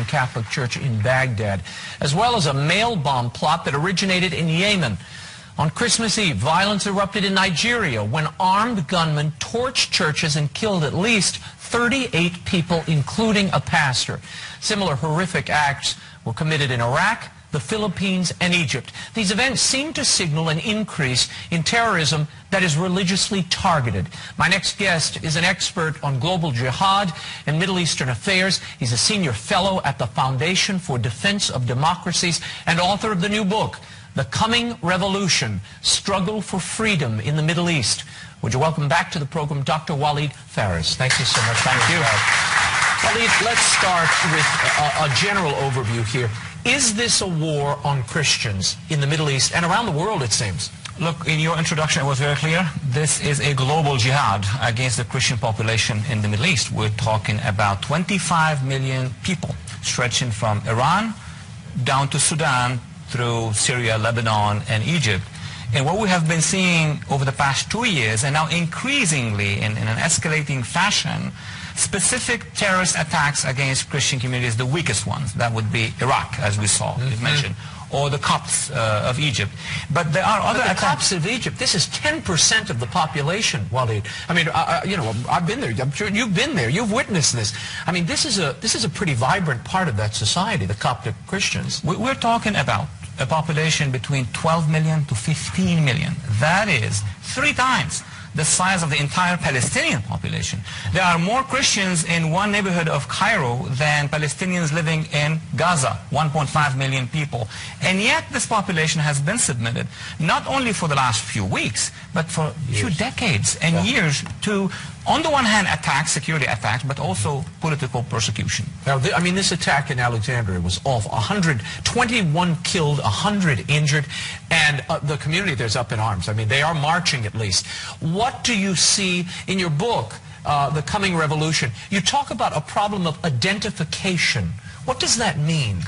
Catholic Church in Baghdad, as well as a mail bomb plot that originated in Yemen. On Christmas Eve, violence erupted in Nigeria when armed gunmen torched churches and killed at least 38 people, including a pastor. Similar horrific acts were committed in Iraq, the Philippines, and Egypt. These events seem to signal an increase in terrorism that is religiously targeted. My next guest is an expert on global jihad and Middle Eastern affairs. He's a senior fellow at the Foundation for Defense of Democracies and author of the new book, The Coming Revolution, Struggle for Freedom in the Middle East. Would you welcome back to the program Dr. Walid Phares. Thank you so much. Thank you. Walid, let's start with a general overview here. Is this a war on Christians in the Middle East and around the world, it seems? Look, in your introduction it was very clear. This is a global jihad against the Christian population in the Middle East. We're talking about 25 million people stretching from Iran down to Sudan through Syria, Lebanon, and Egypt. And what we have been seeing over the past 2 years, and now increasingly in an escalating fashion, specific terrorist attacks against Christian communities, the weakest ones. That would be Iraq, as we saw, you mentioned, or the Copts of Egypt. But there are other attacks. The Copts of Egypt, this is 10% of the population, Walid. I mean, you know, I've been there. I'm sure you've been there. You've witnessed this. I mean, this is a pretty vibrant part of that society, the Coptic Christians. We're talking about a population between 12 million to 15 million. That is 3 times the size of the entire Palestinian population. There are more Christians in one neighborhood of Cairo than Palestinians living in Gaza, 1.5 million people. And yet this population has been submitted, not only for the last few weeks, but for few decades and years to, on the one hand, attacks, security attacks, but also political persecution. Now, I mean, this attack in Alexandria was awful. 121 killed, 100 injured, and the community there's up in arms. I mean, they are marching at least. What do you see in your book, The Coming Revolution? You talk about a problem of identification. What does that mean?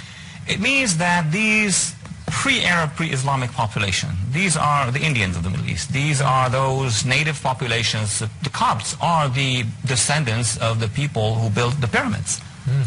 It means that these pre-Arab, pre-Islamic population, these are the Indians of the Middle East. These are those native populations. The Copts are the descendants of the people who built the pyramids.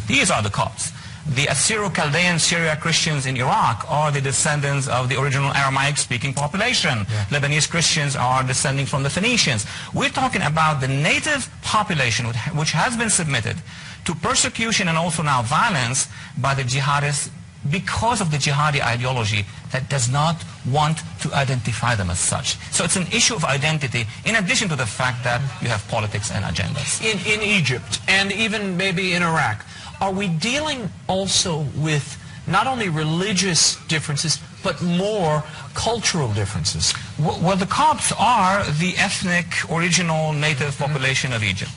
These are the Copts. The Assyro-Chaldean Syria Christians in Iraq are the descendants of the original Aramaic-speaking population. Lebanese Christians are descending from the Phoenicians. We're talking about the native population which has been submitted to persecution and also now violence by the jihadists because of the jihadi ideology that does not want to identify them as such. So it's an issue of identity, in addition to the fact that you have politics and agendas. In Egypt, and even maybe in Iraq, are we dealing also with not only religious differences, but more cultural differences? Well, the Copts are the ethnic, original, native population of Egypt.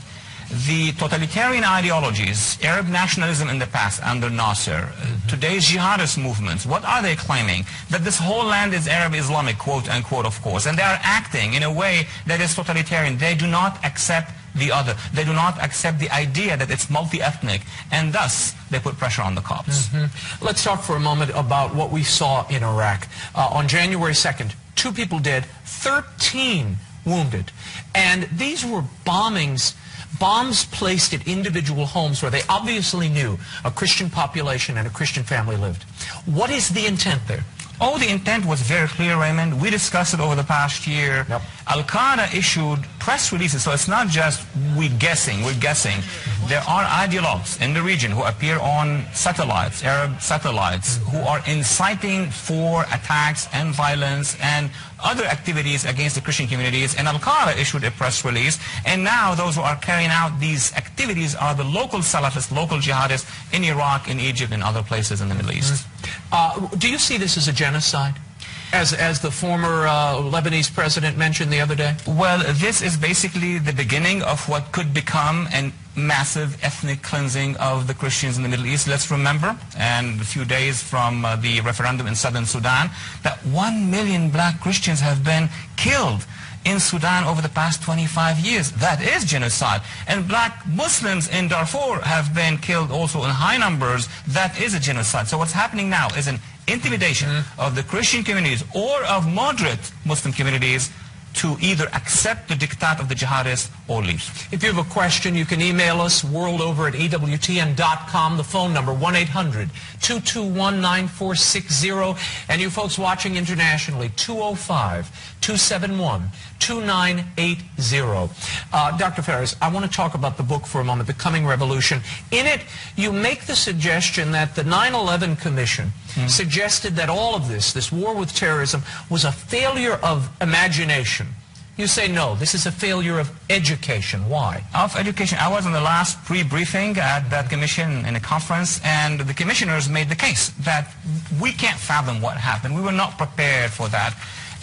The totalitarian ideologies, Arab nationalism in the past under Nasser, today's jihadist movements, what are they claiming? That this whole land is Arab Islamic, quote unquote, of course. And they are acting in a way that is totalitarian. They do not accept the other. They do not accept the idea that it's multi-ethnic, and thus they put pressure on the Copts. Let's talk for a moment about what we saw in Iraq. On January 2nd, 2 people dead, 13 wounded. And these were bombs placed at individual homes where they obviously knew a Christian population and a Christian family lived. What is the intent there? Oh, the intent was very clear, Raymond. We discussed it over the past year. Al-Qaeda issued press releases, so it's not just we're guessing. There are ideologues in the region who appear on satellites, Arab satellites, who are inciting for attacks and violence and other activities against the Christian communities, and Al-Qaeda issued a press release, and now those who are carrying out these activities are the local Salafists, local jihadists in Iraq, in Egypt, and other places in the Middle East. Do you see this as a genocide, as the former Lebanese president mentioned the other day? Well, this is basically the beginning of what could become a massive ethnic cleansing of the Christians in the Middle East. Let's remember, and a few days from the referendum in southern Sudan, that 1 million black Christians have been killed in Sudan over the past 25 years. That is genocide. And black Muslims in Darfur have been killed also in high numbers. That is a genocide. So what's happening now is an intimidation of the Christian communities or of moderate Muslim communities to either accept the diktat of the jihadists or leave. If you have a question, you can email us worldover@awtn.com. The phone number 1-800-221-9460. And you folks watching internationally, 205-271-2980. Dr. Phares, I want to talk about the book for a moment, The Coming Revolution. In it, you make the suggestion that the 9/11 Commission suggested that all of this war with terrorism, was a failure of imagination. You say no, this is a failure of education. Why? Of education. I was in the last pre-briefing at that commission in a conference, and the commissioners made the case that we can't fathom what happened. We were not prepared for that.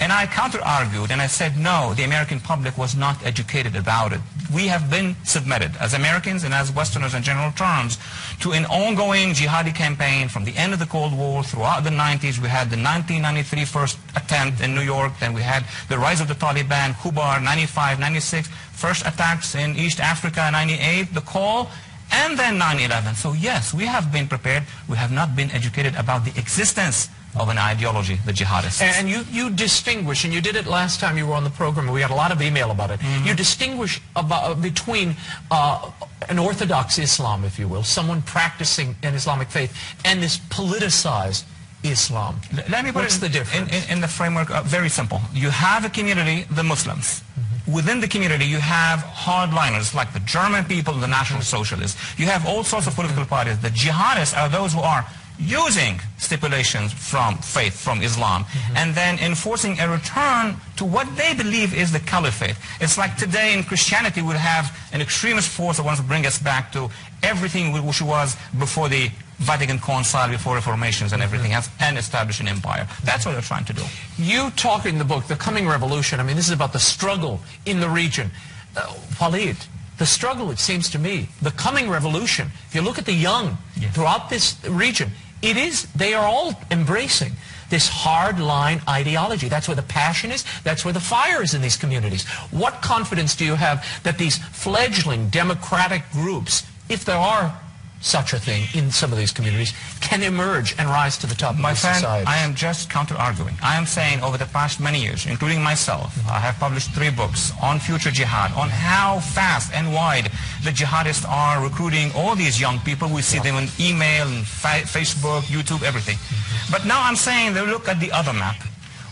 And I counter-argued, and I said, no, the American public was not educated about it. We have been submitted, as Americans and as Westerners in general terms, to an ongoing jihadi campaign from the end of the Cold War throughout the 90s. We had the 1993 first attempt in New York, then we had the rise of the Taliban, Kubar, 95, 96, first attacks in East Africa, 98, the call, and then 9/11. So yes, we have been prepared. We have not been educated about the existence of an ideology, the jihadists. And you distinguish, and you did it last time you were on the program, and we had a lot of email about it. You distinguish between an orthodox Islam, if you will, someone practicing an Islamic faith, and this politicized Islam. Let me put What's the difference? In the framework, very simple. You have a community, the Muslims. Within the community, you have hardliners like the German people, the National Socialists. You have all sorts of political parties. The jihadists are those who are using stipulations from faith, from Islam, and then enforcing a return to what they believe is the caliphate. It's like today in Christianity we have an extremist force that wants to bring us back to everything which was before the Vatican Council, before reformations and everything else, and establish an empire. That's what they're trying to do. You talk in the book, The Coming Revolution, I mean, this is about the struggle in the region. Walid, the struggle, it seems to me, the coming revolution, if you look at the young throughout this region, they are all embracing this hard-line ideology. That's where the passion is. That's where the fire is in these communities. What confidence do you have that these fledgling democratic groups, if there are such a thing in some of these communities, can emerge and rise to the top of society? My friend, I am just counter-arguing. I am saying over the past many years, including myself, I have published 3 books on future jihad, on how fast and wide the jihadists are recruiting all these young people. We see them on email, and Facebook, YouTube, everything. But now I'm saying, look at the other map.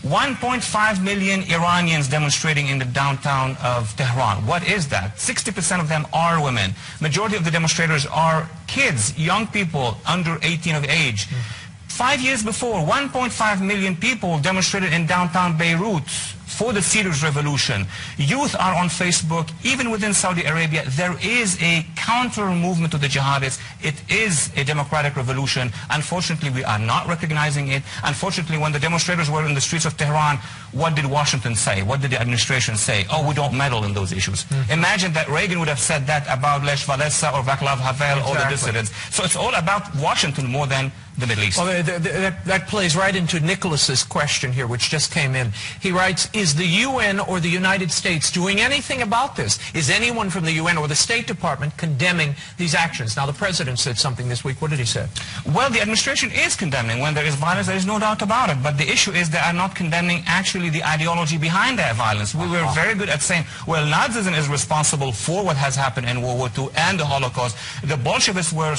1.5 million Iranians demonstrating in the downtown of Tehran. What is that? 60% of them are women. Majority of the demonstrators are kids, young people under 18 of age. 5 years before, 1.5 million people demonstrated in downtown Beirut for the Syrian revolution. Youth are on Facebook. Even within Saudi Arabia, there is a counter-movement to the jihadists. It is a democratic revolution. Unfortunately, we are not recognizing it. Unfortunately, when the demonstrators were in the streets of Tehran, what did Washington say? What did the administration say? Oh, we don't meddle in those issues. Imagine that Reagan would have said that about Lech Walesa or Václav Havel or the dissidents. So it's all about Washington more than the Middle East. Well, that plays right into Nicholas's question here, which just came in. He writes, is the UN or the United States doing anything about this? Is anyone from the UN or the State Department condemning these actions? Now, the President said something this week. What did he say? Well, the administration is condemning. When there is violence, there is no doubt about it. But the issue is they are not condemning actually the ideology behind that violence. We were very good at saying, well, Nazism is responsible for what has happened in World War II and the Holocaust. The Bolsheviks were,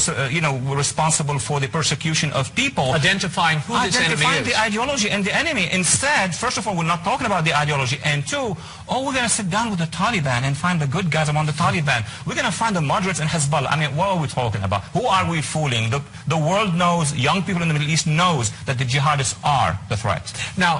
were responsible for the persecution of people. Identifying who this enemy is. Identifying the ideology and the enemy. Instead, first of all, we're not talking about the ideology. And 2, we're going to sit down with the Taliban and find the good guys among the Taliban. We're going to find the moderates and Hezbollah. I mean, what are we talking about? Who are we fooling? The world knows, young people in the Middle East knows that the jihadists are the threat. Now,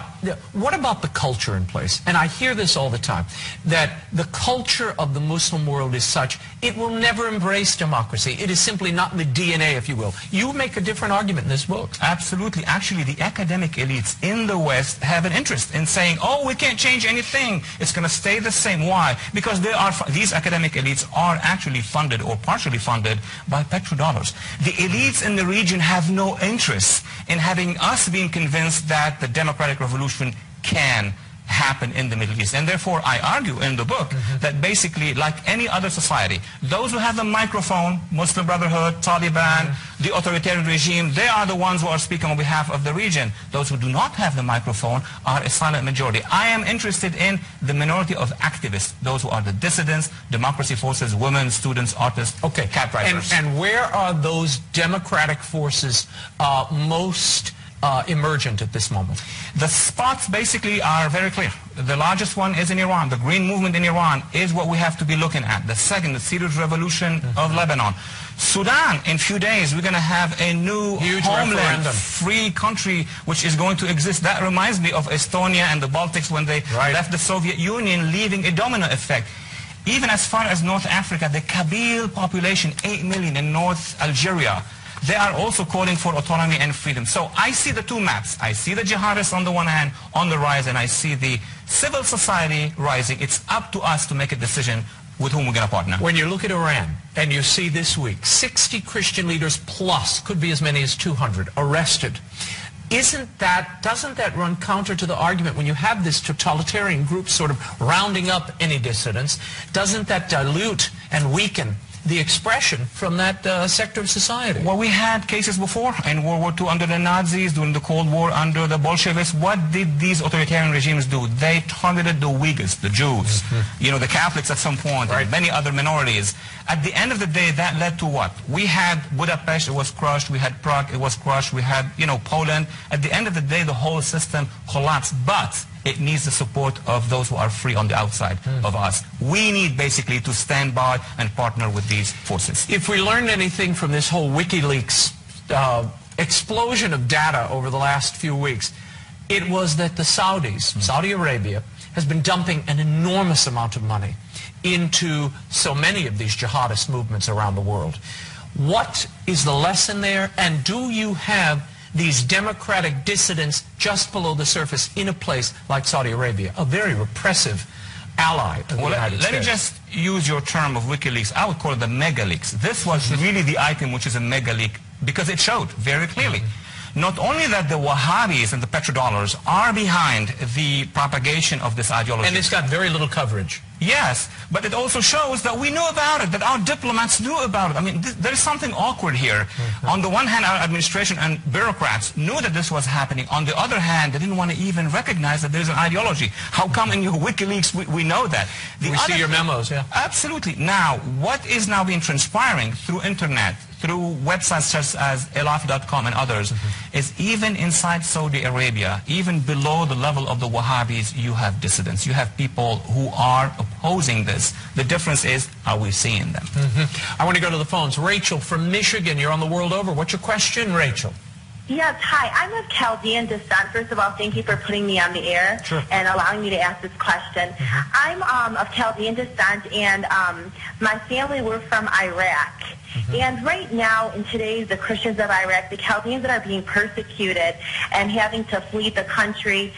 what about the culture in place? And I hear this all the time, that the culture of the Muslim world is such, it will never embrace democracy. It is simply not in the DNA, if you will. You make a different argument in this book. Absolutely. Actually, the academic elites in the West have an interest in saying, we can't change anything. It's going to stay the same. Why? Because these academic elites are actually funded or partially funded by petrodollars. The elites in the region have no interest in having us being convinced that the democratic revolution can happen in the Middle East. And therefore, I argue in the book that basically, like any other society, those who have the microphone, Muslim Brotherhood, Taliban, the authoritarian regime, they are the ones who are speaking on behalf of the region. Those who do not have the microphone are a silent majority. I am interested in the minority of activists, those who are the dissidents, democracy forces, women, students, artists, cab drivers. And where are those democratic forces most emergent at this moment? The spots basically are very clear. The largest one is in Iran. The Green Movement in Iran is what we have to be looking at. The second, the Syrian Revolution of Lebanon. Sudan, in a few days, we're going to have a new huge homeland, free country, which is going to exist. That reminds me of Estonia and the Baltics when they left the Soviet Union, leaving a domino effect. Even as far as North Africa, the Kabyle population, 8 million in North Algeria, they are also calling for autonomy and freedom. So I see the two maps. I see the jihadists on the one hand on the rise, and I see the civil society rising. It's up to us to make a decision with whom we're going to partner. When you look at Iran, and you see this week, 60 Christian leaders plus, could be as many as 200, arrested, doesn't that run counter to the argument when you have this totalitarian group sort of rounding up any dissidents? Doesn't that dilute and weaken the expression from that sector of society? Well, we had cases before in World War II under the Nazis, during the Cold War under the Bolsheviks. What did these authoritarian regimes do? They targeted the Uyghurs, the Jews, the Catholics at some point, and many other minorities. At the end of the day, that led to what? We had Budapest, it was crushed. We had Prague, it was crushed. We had, Poland. At the end of the day, the whole system collapsed. But it needs the support of those who are free on the outside of us. We need basically to stand by and partner with these forces. If we learned anything from this whole WikiLeaks explosion of data over the last few weeks, it was that the Saudis, Saudi Arabia, has been dumping an enormous amount of money into so many of these jihadist movements around the world. What is the lesson there, and do you have these democratic dissidents just below the surface in a place like Saudi Arabia, a very repressive ally of the United States? Let me just use your term of WikiLeaks. I would call it the mega leaks. This was really the item which is a mega leak because it showed very clearly not only that the Wahhabis and the petrodollars are behind the propagation of this ideology. And it's got very little coverage. Yes, but it also shows that we knew about it, that our diplomats knew about it. I mean, there is something awkward here. On the one hand, our administration and bureaucrats knew that this was happening. On the other hand, they didn't want to even recognize that there's an ideology. How come in your WikiLeaks we know that? We see your memos, yeah. Absolutely. Now, what is now being transpiring through internet, through websites such as elaf.com and others, is even inside Saudi Arabia, even below the level of the Wahhabis, you have dissidents. You have people who are opposing this. The difference is, are we seeing them? I want to go to the phones. Rachel from Michigan, you're on the world over. What's your question, Rachel? Yes, hi. I'm of Chaldean descent. First of all, thank you for putting me on the air and allowing me to ask this question. I'm of Chaldean descent, and my family, we're from Iraq. And right now, in today's, the Christians of Iraq, the Chaldeans that are being persecuted and having to flee the country,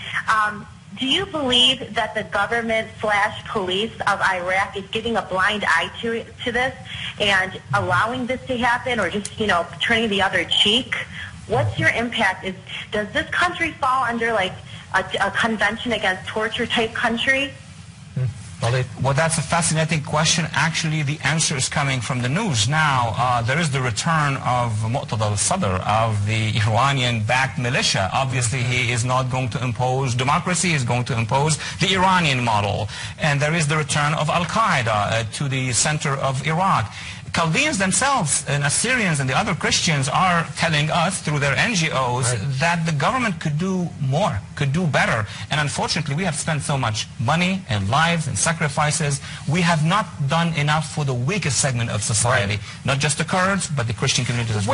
do you believe that the government/police of Iraq is giving a blind eye to this and allowing this to happen, or just, turning the other cheek? What's your impact? Does this country fall under like a convention against torture type country? Well, that's a fascinating question. Actually, the answer is coming from the news. Now, there is the return of Muqtada al-Sadr, of the Iranian-backed militia. Obviously, he is not going to impose democracy. He is going to impose the Iranian model. And there is the return of Al-Qaeda to the center of Iraq. Chaldeans themselves, and Assyrians and the other Christians, are telling us through their NGOs that the government could do more, could do better. And unfortunately, we have spent so much money and lives and sacrifices. We have not done enough for the weakest segment of society, not just the Kurds, but the Christian communities as well.